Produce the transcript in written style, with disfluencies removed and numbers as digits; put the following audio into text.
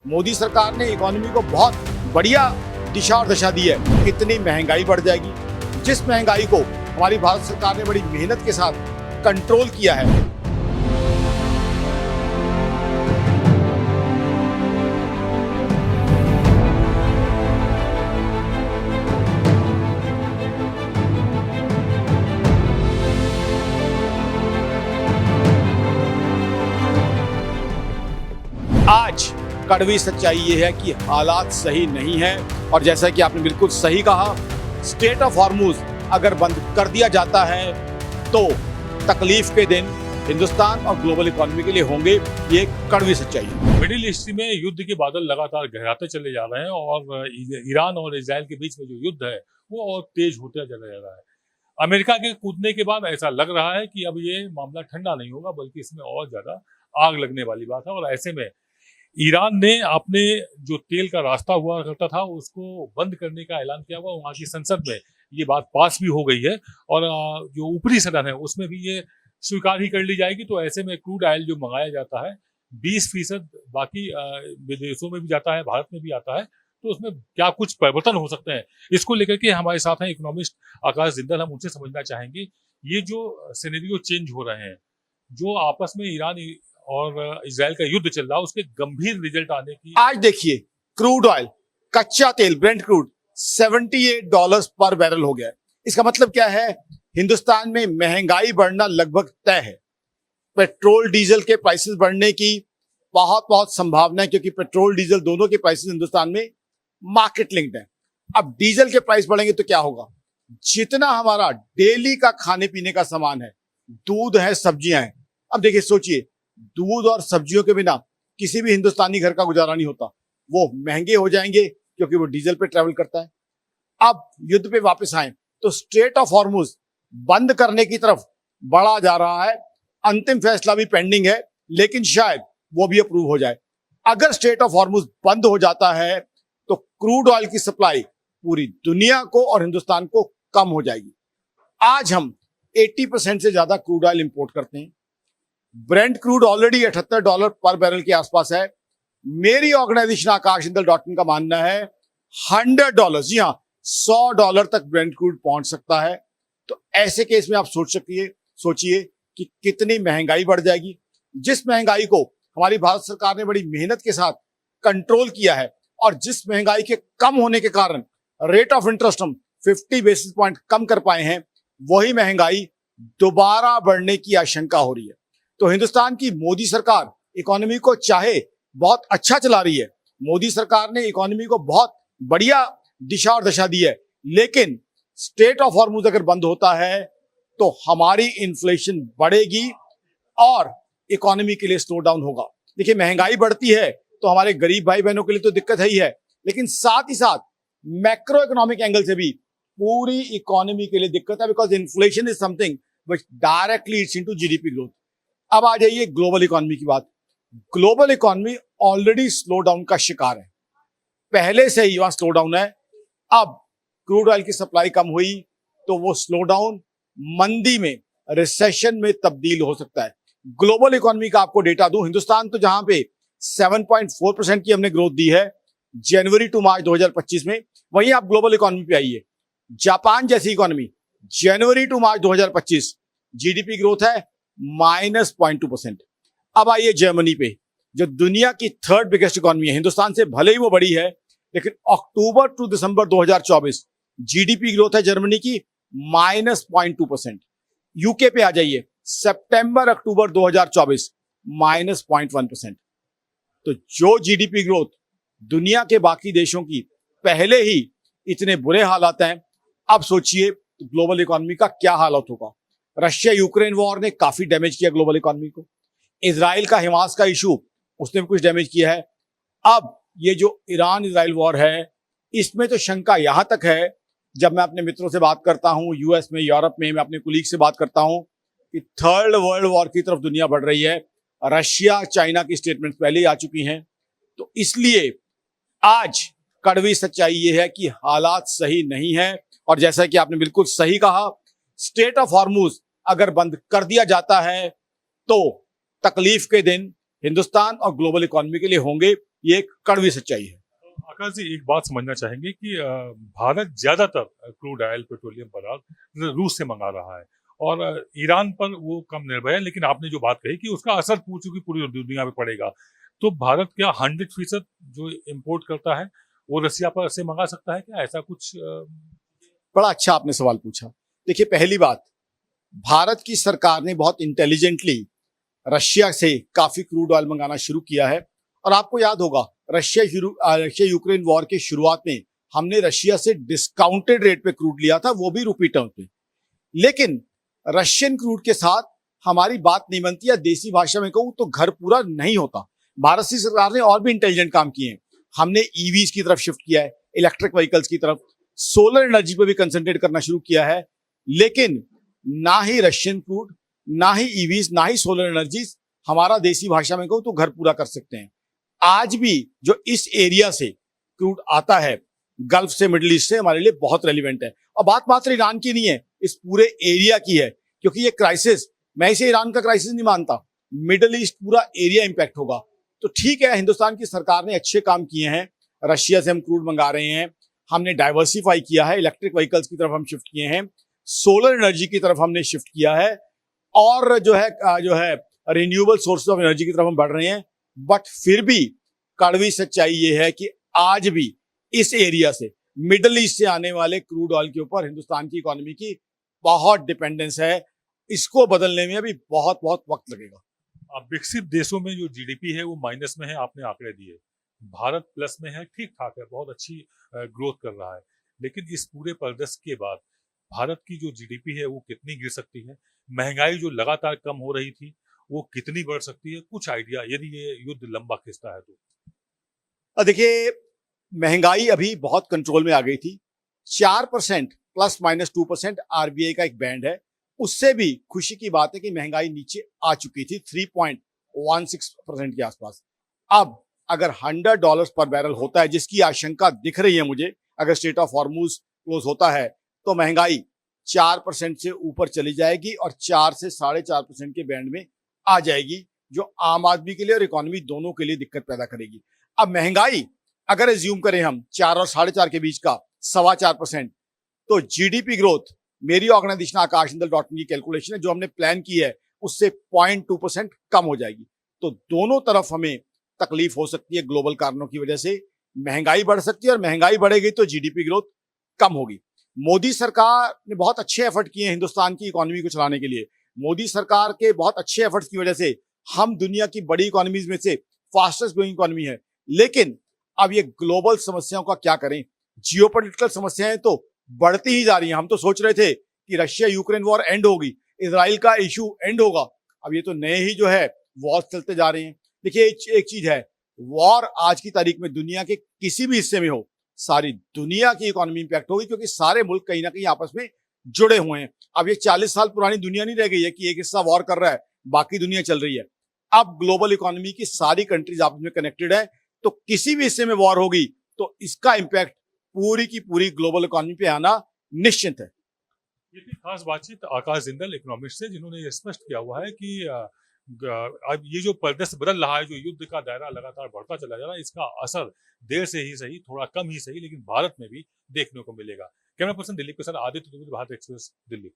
मोदी सरकार ने इकोनॉमी को बहुत बढ़िया दिशा और दशा दी है। कितनी महंगाई बढ़ जाएगी, जिस महंगाई को हमारी भारत सरकार ने बड़ी मेहनत के साथ कंट्रोल किया है। आज कड़वी सच्चाई ये है कि हालात सही नहीं है और जैसा कि आपने बिल्कुल सही कहा, स्ट्रेट ऑफ हॉर्मुज अगर बंद कर दिया जाता है तो तकलीफ के दिन हिंदुस्तान और ग्लोबल इकोनॉमी के लिए होंगे। ये कड़वी सच्चाई है। मिडिल ईस्ट में युद्ध के बादल लगातार गहराते चले जा रहे हैं और ईरान और इजराइल के बीच में जो युद्ध है वो और तेज होता चला जा रहा है। अमेरिका के कूदने के बाद ऐसा लग रहा है कि अब ये मामला ठंडा नहीं होगा बल्कि इसमें और ज्यादा आग लगने वाली बात है। और ऐसे में ईरान ने अपने जो तेल का रास्ता हुआ करता था उसको बंद करने का ऐलान किया हुआ। वहां की संसद में ये बात पास भी हो गई है और जो ऊपरी सदन है उसमें भी ये स्वीकार ही कर ली जाएगी। तो ऐसे में क्रूड ऑयल जो मंगाया जाता है 20% बाकी विदेशों में भी जाता है, भारत में भी आता है, तो उसमें क्या कुछ परिवर्तन हो सकते हैं, इसको लेकर के हमारे साथ हैं इकोनॉमिस्ट आकाश जिंदल। हम उनसे समझना चाहेंगे ये जो सिनेरियो चेंज हो रहे हैं, जो आपस में ईरान और इजराइल का युद्ध चल रहा है, उसके गंभीर रिजल्ट आने की। आज देखिए, क्रूड ऑयल, कच्चा तेल, ब्रेंट क्रूड $78 पर बैरल हो गया है। इसका मतलब क्या है? हिंदुस्तान में महंगाई बढ़ना लगभग तय है। पेट्रोल डीजल के प्राइसेस बढ़ने की बहुत संभावना है, क्योंकि पेट्रोल डीजल दोनों के प्राइसेस हिंदुस्तान में मार्केट लिंक्ड है। अब डीजल के प्राइस बढ़ेंगे तो क्या होगा? जितना हमारा डेली का खाने पीने का सामान है, दूध है, सब्जियां हैं, अब देखिए, सोचिए, दूध और सब्जियों के बिना किसी भी हिंदुस्तानी घर का गुजारा नहीं होता। वो महंगे हो जाएंगे क्योंकि वो डीजल पे ट्रेवल करता है। अब युद्ध पे वापस आए तो स्ट्रेट ऑफ हॉर्मुज बंद करने की तरफ बढ़ा जा रहा है। अंतिम फैसला भी पेंडिंग है, लेकिन शायद वो भी अप्रूव हो जाए। अगर स्ट्रेट ऑफ हॉर्मुज बंद हो जाता है तो क्रूड ऑयल की सप्लाई पूरी दुनिया को और हिंदुस्तान को कम हो जाएगी। आज हम 80% से ज्यादा क्रूड ऑयल इंपोर्ट करते हैं। ब्रेंट क्रूड ऑलरेडी $78 पर बैरल के आसपास है। मेरी ऑर्गेनाइजेशन आकाशजिंदल.in का मानना है $100, जी हाँ, $100 तक ब्रेंट क्रूड पहुंच सकता है। तो ऐसे केस में आप सोचिए कि कितनी महंगाई बढ़ जाएगी। जिस महंगाई को हमारी भारत सरकार ने बड़ी मेहनत के साथ कंट्रोल किया है और जिस महंगाई के कम होने के कारण रेट ऑफ इंटरेस्ट हम 50 बेसिस पॉइंट कम कर पाए हैं, वही महंगाई दोबारा बढ़ने की आशंका हो रही है। तो हिंदुस्तान की मोदी सरकार इकोनॉमी को चाहे बहुत अच्छा चला रही है, मोदी सरकार ने इकोनॉमी को बहुत बढ़िया दिशा और दशा दी है, लेकिन स्ट्रेट ऑफ हॉर्मुज अगर बंद होता है तो हमारी इन्फ्लेशन बढ़ेगी और इकोनॉमी के लिए स्लो डाउन होगा। देखिए, महंगाई बढ़ती है तो हमारे गरीब भाई बहनों के लिए तो दिक्कत है ही है, लेकिन साथ ही साथ मैक्रो इकोनॉमिक एंगल से भी पूरी इकोनॉमी के लिए दिक्कत है, because inflation is something which directly Yeats into GDP growth. अब आ जाइए ग्लोबल इकोनॉमी की बात। Global economy already slow down का शिकार है, पहले से ही वहां स्लो डाउन है। अब क्रूड ऑयल की सप्लाई कम हुई तो वो स्लो डाउन मंदी में, रिसेशन में तब्दील हो सकता है। ग्लोबल इकोनॉमी का आपको डेटा दूं, हिंदुस्तान तो जहां पे 7.4% की हमने ग्रोथ दी है जनवरी टू मार्च 2025 में, वहीं आप ग्लोबल इकोनॉमी पे आइए। जापान जैसी economy January to March 2025 GDP growth है -0.2%। अब आइए जर्मनी पे, जो दुनिया की थर्ड बिगेस्ट इकोनॉमी है। हिंदुस्तान से भले ही वो बड़ी है, लेकिन अक्टूबर टू दिसंबर 2024 जीडीपी ग्रोथ है जर्मनी की -0.2%। यूके पे आ जाइए, सितंबर अक्टूबर 2024 -0.1%। तो जो जीडीपी ग्रोथ दुनिया के बाकी देशों की पहले ही इतने बुरे हालात हैं, अब सोचिए ग्लोबल इकोनॉमी का क्या हालत होगा। रशिया यूक्रेन वॉर ने काफी डैमेज किया ग्लोबल इकोनॉमी को। इजराइल का हिमास का इशू, उसने भी कुछ डैमेज किया है। अब ये जो ईरान इजराइल वॉर है, इसमें तो शंका यहां तक है, जब मैं अपने मित्रों से बात करता हूं, यूएस में, यूरोप में, मैं अपने कुलीग से बात करता हूं कि थर्ड वर्ल्ड वॉर की तरफ दुनिया बढ़ रही है। रशिया चाइना की स्टेटमेंट पहले ही आ चुकी हैं। तो इसलिए आज कड़वी सच्चाई ये है कि हालात सही नहीं है और जैसा कि आपने बिल्कुल सही कहा, स्ट्रेट ऑफ हॉर्मुज अगर बंद कर दिया जाता है तो तकलीफ के दिन हिंदुस्तान और ग्लोबल इकोनॉमी के लिए होंगे। ये एक कड़वी सच्चाई है। आकाश जी, एक बात समझना चाहेंगे कि भारत ज्यादातर क्रूड ऑयल पेट्रोलियम पदार्थ रूस से मंगा रहा है और ईरान पर वो कम निर्भर है, लेकिन आपने जो बात कही कि उसका असर पूरी दुनिया में पड़ेगा, तो भारत क्या 100% जो इम्पोर्ट करता है वो रसिया पर से मंगा सकता है क्या? ऐसा कुछ बड़ा अच्छा आपने सवाल पूछा। देखिए, पहली बात, भारत की सरकार ने बहुत इंटेलिजेंटली रशिया से काफी क्रूड ऑयल मंगाना शुरू किया है। और आपको याद होगा, रशिया यूक्रेन वॉर के शुरुआत में हमने रशिया से डिस्काउंटेड रेट पे क्रूड लिया था, वो भी रुपी टर्म पे। लेकिन रशियन क्रूड के साथ हमारी बात नहीं बनती, या देसी भाषा में कहूं तो घर पूरा नहीं होता। भारत की सरकार ने और भी इंटेलिजेंट काम किए हैं। हमने ईवीज की तरफ शिफ्ट किया है, इलेक्ट्रिक व्हीकल्स की तरफ, सोलर एनर्जी पे भी कंसंट्रेट करना शुरू किया है। लेकिन ना ही रशियन क्रूड, ना ही ईवीज, ना ही सोलर एनर्जीज हमारा देसी भाषा में कहूं तो घर पूरा कर सकते हैं। आज भी जो इस एरिया से क्रूड आता है, गल्फ से, मिडिल ईस्ट से, हमारे लिए बहुत रेलिवेंट है। और बात मात्र ईरान की नहीं है, इस पूरे एरिया की है। क्योंकि ये क्राइसिस, मैं इसे ईरान का क्राइसिस नहीं मानता, मिडिल ईस्ट पूरा एरिया इंपैक्ट होगा। तो ठीक है, हिंदुस्तान की सरकार ने अच्छे काम किए हैं। रशिया से हम क्रूड मंगा रहे हैं, हमने डाइवर्सिफाई किया है, इलेक्ट्रिक व्हीकल्स की तरफ हम शिफ्ट किए हैं, सोलर एनर्जी की तरफ हमने शिफ्ट किया है, और जो है रिन्यूएबल सोर्सेज ऑफ एनर्जी की तरफ हम बढ़ रहे हैं। बट फिर भी कड़वी सच्चाई ये है कि आज भी इस एरिया से, मिडिल ईस्ट से आने वाले क्रूड ऑयल के ऊपर हिंदुस्तान की इकोनॉमी की बहुत डिपेंडेंस है। इसको बदलने में अभी बहुत बहुत वक्त लगेगा। अब विकसित देशों में जो जीडीपी है वो माइनस में है, आपने आंकड़े दिए। भारत प्लस में है, ठीक ठाक है, बहुत अच्छी ग्रोथ कर रहा है। लेकिन इस पूरे परिदृश्य के बाद भारत की जो जीडीपी है वो कितनी गिर सकती है? महंगाई जो लगातार कम हो रही थी वो कितनी बढ़ सकती है? कुछ आइडिया, यदि ये युद्ध लंबा खिंचता है तो। देखिए, महंगाई अभी बहुत कंट्रोल में आ गई थी। 4% ±2% आरबीआई का एक बैंड है, उससे भी खुशी की बात है कि महंगाई नीचे आ चुकी थी 3.16% के आसपास। अब अगर $100 पर बैरल होता है, जिसकी आशंका दिख रही है मुझे, अगर स्ट्रेट ऑफ हॉर्मुज क्लोज होता है तो महंगाई 4% से ऊपर चली जाएगी और 4 से 4.5% के बैंड में आ जाएगी, जो आम आदमी के लिए और इकोनॉमी दोनों के लिए दिक्कत पैदा करेगी। अब महंगाई अगर एज्यूम करें हम 4 और 4.5 के बीच का 4.25%, तो जीडीपी ग्रोथ, मेरी ऑर्गेनाइजेशन आकाशंदल.in की कैलकुलेशन है, जो हमने प्लान की है, उससे 0.2% कम हो जाएगी। तो दोनों तरफ हमें तकलीफ हो सकती है। ग्लोबल कारणों की वजह से महंगाई बढ़ सकती है, और महंगाई बढ़ेगी तो जीडीपी ग्रोथ कम होगी। मोदी सरकार ने बहुत अच्छे एफर्ट किए हैं हिंदुस्तान की इकोनॉमी को चलाने के लिए। मोदी सरकार के बहुत अच्छे एफर्ट्स की वजह से हम दुनिया की बड़ी इकोनॉमीज में से फास्टेस्ट ग्रोइंग इकोनॉमी है। लेकिन अब ये ग्लोबल समस्याओं का क्या करें? जियोपॉलिटिकल समस्याएं तो बढ़ती ही जा रही हैं। हम तो सोच रहे थे कि रशिया यूक्रेन वॉर एंड होगी, इजराइल का इशू एंड होगा, अब ये तो नए ही जो है वॉर चलते जा रहे हैं। देखिए, एक चीज है, वॉर आज की तारीख में दुनिया के किसी भी हिस्से में हो, सारी दुनिया की इकोनॉमी इंपैक्ट होगी, क्योंकि सारे मुल्क कहीं ना कहीं आपस में जुड़े हुए हैं। अब ये 40 साल पुरानी दुनिया नहीं रह गई है कि एक हिस्सा वॉर कर रहा है, बाकी दुनिया चल रही है। अब ग्लोबल इकोनॉमी की सारी कंट्रीज आपस में कनेक्टेड है, तो किसी भी हिस्से में वॉर होगी तो इसका इंपैक्ट पूरी की पूरी ग्लोबल इकोनॉमी पे आना निश्चित है। ये थी खास बातचीत आकाश जिंदल, इकोनॉमिस्ट से, जिन्होंने ये स्पष्ट किया हुआ है कि अब ये जो परिदृश्य बदल रहा है, जो युद्ध का दायरा लगातार बढ़ता चला जा रहा है, इसका असर देर से ही सही, थोड़ा कम ही सही, लेकिन भारत में भी देखने को मिलेगा। कैमरा पर्सन दिलीप के साथ आदित्य, भारत एक्सप्रेस, दिल्ली।